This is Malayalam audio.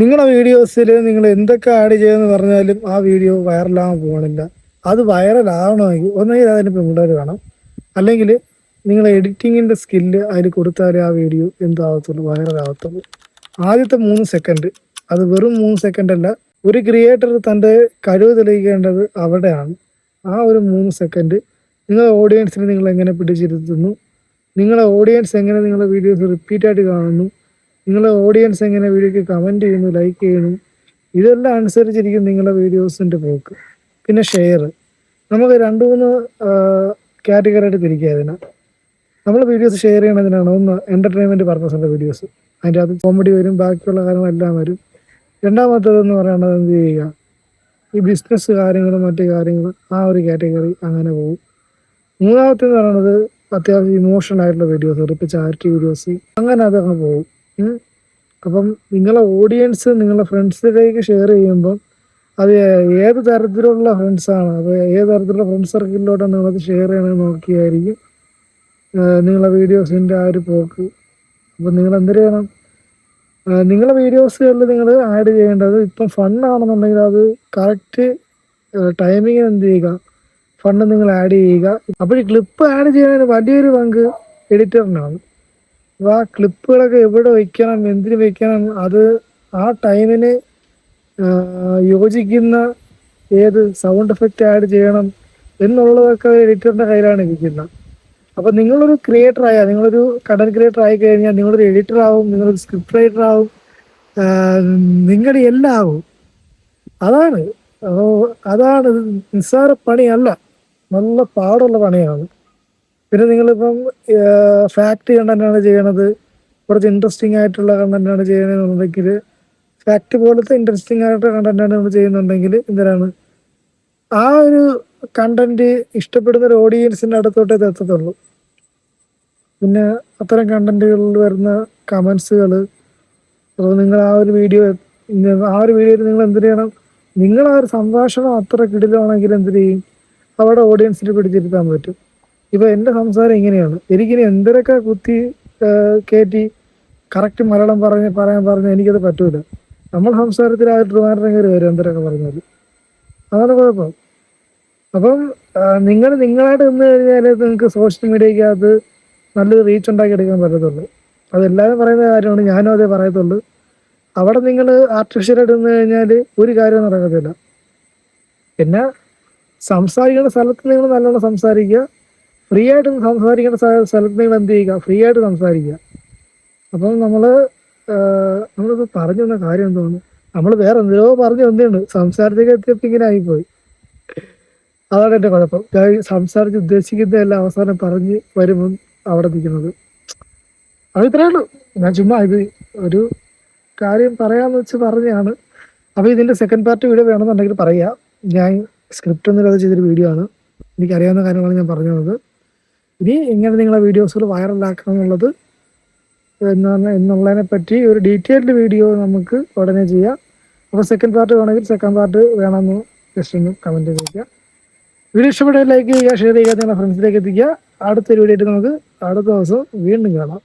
നിങ്ങളുടെ വീഡിയോസിൽ നിങ്ങൾ എന്തൊക്കെ ആഡ് ചെയ്യുമെന്ന് പറഞ്ഞാലും ആ വീഡിയോ വൈറലാകാൻ പോകണില്ല. അത് വൈറലാകണമെങ്കിൽ ഒന്നെങ്കിൽ അതിന് പിള്ളേർ വേണം, അല്ലെങ്കിൽ നിങ്ങൾ എഡിറ്റിങ്ങിൻ്റെ സ്കില്ല് അതിൽ കൊടുത്താലേ ആ വീഡിയോ എന്താകത്തുള്ളൂ, വൈറലാകത്തുള്ളൂ. ആദ്യത്തെ 3 സെക്കൻഡ്, അത് വെറും 3 സെക്കൻഡ് അല്ല, ഒരു ക്രിയേറ്റർ തൻ്റെ കഴിവ് തെളിയിക്കേണ്ടത് അവിടെയാണ്. ആ ഒരു 3 സെക്കൻഡ് നിങ്ങളുടെ ഓഡിയൻസിനെ നിങ്ങൾ എങ്ങനെ പിടിച്ചിരുത്തുന്നു, നിങ്ങളുടെ ഓഡിയൻസ് എങ്ങനെ നിങ്ങളുടെ വീഡിയോസ് റിപ്പീറ്റായിട്ട് കാണുന്നു, നിങ്ങളുടെ ഓഡിയൻസ് എങ്ങനെ വീഡിയോക്ക് കമൻറ്റ് ചെയ്യുന്നു, ലൈക്ക് ചെയ്യുന്നു, ഇതെല്ലാം അനുസരിച്ചിരിക്കും നിങ്ങളുടെ വീഡിയോസിൻ്റെ പോക്ക്. പിന്നെ ഷെയർ, നമുക്ക് 2-3 കാറ്റഗറി ആയിട്ട് തിരിക്കുക. അതിന് നമ്മൾ വീഡിയോസ് ഷെയർ ചെയ്യണതിനാണ്. ഒന്ന്, എൻ്റർടൈൻമെൻറ്റ് പർപ്പസിൻ്റെ വീഡിയോസ്, അതിൻ്റെ അകത്ത് കോമഡി വരും, ബാക്കിയുള്ള കാര്യങ്ങളെല്ലാം വരും. രണ്ടാമത്തേതെന്ന് പറയുന്നത് എന്ത് ചെയ്യുക, ഈ ബിസിനസ് കാര്യങ്ങളും മറ്റു കാര്യങ്ങളും, ആ ഒരു കാറ്റഗറി അങ്ങനെ പോകും. മൂന്നാമത്തേന്ന് പറയുന്നത് അത്യാവശ്യം ഇമോഷണൽ ആയിട്ടുള്ള വീഡിയോസ്, ഇപ്പോൾ ചാരിറ്റി വീഡിയോസ്, അങ്ങനെ അതങ്ങ് പോകും. അപ്പം നിങ്ങളെ ഓഡിയൻസ് നിങ്ങളുടെ ഫ്രണ്ട്സിലേക്ക് ഷെയർ ചെയ്യുമ്പം അത് ഏത് തരത്തിലുള്ള ഫ്രണ്ട്സാണ്, അത് ഏത് തരത്തിലുള്ള ഫ്രണ്ട്സ് സർക്കിളിലോട്ടാണ് നിങ്ങളത് ഷെയർ ചെയ്യണമെന്ന് നോക്കിയായിരിക്കും നിങ്ങളെ വീഡിയോസിൻ്റെ ആ ഒരു പോക്ക്. അപ്പം നിങ്ങൾ എന്ത് ചെയ്യണം, നിങ്ങളെ വീഡിയോസുകളിൽ നിങ്ങൾ ആഡ് ചെയ്യേണ്ടത്, ഇപ്പം ഫണ്ണാണെന്നുണ്ടെങ്കിൽ അത് കറക്റ്റ് ടൈമിങ് എന്ത് ചെയ്യുക, ഫണ്ട് നിങ്ങൾ ആഡ് ചെയ്യുക. അപ്പോൾ ഈ ക്ലിപ്പ് ആഡ് ചെയ്യുന്നതിന് വലിയൊരു പങ്ക് എഡിറ്ററിനാണ്. അപ്പോൾ ആ ക്ലിപ്പുകളൊക്കെ എവിടെ വയ്ക്കണം, എന്തിന് വയ്ക്കണം, അത് ആ ടൈമിന് യോജിക്കുന്ന ഏത് സൗണ്ട് എഫക്റ്റ് ആഡ് ചെയ്യണം എന്നുള്ളതൊക്കെ എഡിറ്ററിൻ്റെ കയ്യിലാണ് ഇരിക്കുന്നത്. അപ്പോൾ നിങ്ങളൊരു നിങ്ങളൊരു കണ്ടന്റ് ക്രിയേറ്റർ ആയി കഴിഞ്ഞാൽ നിങ്ങളൊരു എഡിറ്റർ ആവും, നിങ്ങളൊരു സ്ക്രിപ്റ്റ് റൈറ്റർ ആവും, നിങ്ങളുടെ എല്ലാം ആവും. അതാണ് അതാണ് നിസ്സാര പണിയല്ല, നല്ല പാടുള്ള പണിയാണ്. പിന്നെ നിങ്ങളിപ്പം ഫാക്റ്റ് കണ്ടന്റാണ് ചെയ്യണത്, കുറച്ച് ഇൻട്രസ്റ്റിംഗ് ആയിട്ടുള്ള കണ്ടന്റാണ് ചെയ്യണമെന്നുണ്ടെങ്കിൽ, ഫാക്റ്റ് പോലത്തെ ഇൻട്രസ്റ്റിംഗ് ആയിട്ടുള്ള കണ്ടന്റാണ് നമ്മൾ ചെയ്യുന്നുണ്ടെങ്കിൽ എന്തിനാണ് ആ ഒരു കണ്ടന്റ് ഇഷ്ടപ്പെടുന്ന ഒരു ഓഡിയൻസിൻ്റെ അടുത്തോട്ടേ എത്തത്തുള്ളൂ. പിന്നെ അത്തരം കണ്ടന്റുകളിൽ വരുന്ന കമൻസുകൾ, അപ്പോൾ നിങ്ങൾ ആ ഒരു വീഡിയോയിൽ നിങ്ങൾ എന്ത് ചെയ്യണം, നിങ്ങൾ ആ ഒരു സംഭാഷണം അത്ര കിടിലാണെങ്കിൽ എന്ത് ചെയ്യും, അവിടെ ഓഡിയൻസിന് പിടിച്ചിരുത്താൻ പറ്റും. ഇപ്പോൾ എൻ്റെ സംസാരം ഇങ്ങനെയാണ്, എനിക്കിനി എന്തൊക്കെ കുത്തി കയറ്റി കറക്റ്റ് മലയാളം പറയാൻ എനിക്കത് പറ്റൂല. നമ്മൾ സംസാരത്തിൽ ആ ട്രിവാൻഡ്രം കയറി വരും എന്തൊക്കെ പറഞ്ഞാൽ, അതാണ് കുഴപ്പം. അപ്പം നിങ്ങളായിട്ട് നിന്ന് കഴിഞ്ഞാൽ നിങ്ങൾക്ക് സോഷ്യൽ മീഡിയക്കകത്ത് നല്ലൊരു റീച്ച് ഉണ്ടാക്കി എടുക്കാൻ പറ്റത്തുള്ളൂ. അതെല്ലാവരും പറയുന്ന കാര്യമാണ്, ഞാനും അതേ പറയത്തുള്ളൂ. അവിടെ നിങ്ങൾ ആർട്ടിഫിഷ്യലായിട്ട് നിന്ന് കഴിഞ്ഞാൽ ഒരു കാര്യവും നടക്കത്തില്ല. പിന്നെ സംസാരിക്കേണ്ട സ്ഥലത്ത് നിങ്ങൾ നല്ലോണം സംസാരിക്കുക, ഫ്രീ ആയിട്ട് സംസാരിക്കേണ്ട സ്ഥലത്ത് നിങ്ങൾ എന്ത് ചെയ്യുക, ഫ്രീ ആയിട്ട് സംസാരിക്കുക. അപ്പം നമ്മളിപ്പോൾ പറഞ്ഞു വന്ന കാര്യം എന്തോന്നു, നമ്മൾ വേറെ എന്തിനോ പറഞ്ഞു വന്നതാണ്, സംസാരത്തേക്ക് എത്തിയപ്പോൾ ഇങ്ങനെ ആയിപ്പോയി. അതാണ് എൻ്റെ കുഴപ്പം. സംസാരിച്ച് ഉദ്ദേശിക്കുന്നതെല്ലാം അവസാനം പറഞ്ഞ് വരുമ്പം അവിടെ നിൽക്കുന്നത്. അത് ഇത്രയേ ഉള്ളൂ. ഞാൻ ചുമ്മാ ഇത് ഒരു കാര്യം പറയാമെന്ന് വെച്ച് പറഞ്ഞതാണ്. അപ്പോൾ ഇതിൻ്റെ സെക്കൻഡ് പാർട്ട് വീഡിയോ വേണമെന്നുണ്ടെങ്കിൽ പറയുക. ഞാൻ സ്ക്രിപ്റ്റ് ഒന്നും ഇല്ലാതെ ചെയ്തൊരു വീഡിയോ ആണ്, എനിക്കറിയാവുന്ന കാര്യങ്ങളാണ് ഞാൻ പറഞ്ഞു തന്നത്. ഇനി എങ്ങനെ നിങ്ങളെ വീഡിയോസുകൾ വൈറലാക്കണം എന്നുള്ളതിനെ പറ്റി ഒരു ഡീറ്റെയിൽഡ് വീഡിയോ നമുക്ക് ഉടനെ ചെയ്യാം. അപ്പോൾ സെക്കൻഡ് പാർട്ട് വേണമെങ്കിൽ സെക്കൻഡ് പാർട്ട് വേണമെന്ന് ജസ്റ്റ് ഒന്ന് കമൻറ്റ് ചെയ്യുക. വീഡിയോ ഇഷ്ടപ്പെട്ട ലൈക്ക് ചെയ്യുക, ഷെയർ ചെയ്യുക, നിങ്ങളുടെ ഫ്രണ്ട്സിലേക്ക് എത്തിക്കുക. അടുത്തൊരു വീഡിയോ ആയിട്ട് നമുക്ക് അടുത്ത ദിവസം വീണ്ടും കാണാം.